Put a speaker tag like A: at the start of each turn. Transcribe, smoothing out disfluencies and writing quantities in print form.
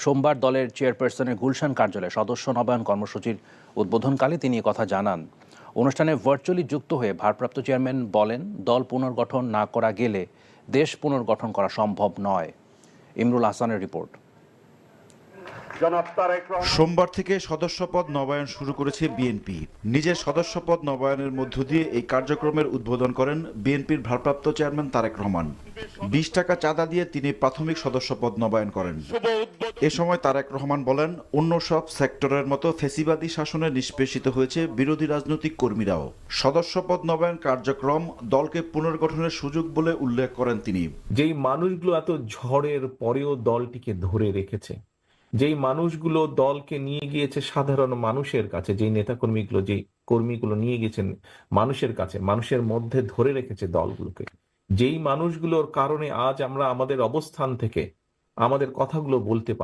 A: সোমবার দলের চেয়ারপারসনের গুলশান কার্যালয়ে সদস্য নবায়ন কর্মসূচির উদ্বোধনকালে তিনি কথা জানান। অনুষ্ঠানে ভার্চুয়ালি যুক্ত হয়ে ভারপ্রাপ্ত চেয়ারম্যান বলেন, দল পুনর্গঠন না করা গেলে দেশ পুনর্গঠন করা সম্ভব নয়। ইমরুল হাসানের রিপোর্ট।
B: সোমবার থেকে সদস্যপদ নবায়ন শুরু করেছে বিএনপি। নিজের সদস্যপদ নবায়নের মধ্য দিয়ে এই কার্যক্রমের উদ্বোধন করেন বিএনপির ভারপ্রাপ্ত চেয়ারম্যান তারেক রহমান। 20 টাকা চাঁদা দিয়ে তিনি প্রাথমিক সদস্যপদ নবায়ন করেন। এ সময় তারেক রহমান বলেন, অন্য সব সেক্টরের মতো ফ্যাসিবাদী শাসনে নিষ্পেষিত হয়েছে বিরোধী রাজনৈতিক কর্মীরাও। সদস্যপদ নবায়ন কার্যক্রম দলকে পুনর্গঠনের সুযোগ বলে উল্লেখ করেন তিনি।
C: যেই মানুষগুলো এত ঝড়ের পরেও দলটিকে ধরে রেখেছে, যেই মানুষগুলো দলকে নিয়ে গিয়েছে সাধারণ মানুষের কাছে, যেই নেতাকর্মীগুলো, যেই কর্মীগুলো নিয়ে গেছেন মানুষের কাছে, মানুষের মধ্যে ধরে রেখেছে দলগুলোকে, যেই মানুষগুলোর কারণে আজ আমরা আমাদের অবস্থান থেকে আমাদের কথাগুলো বলতে পারি।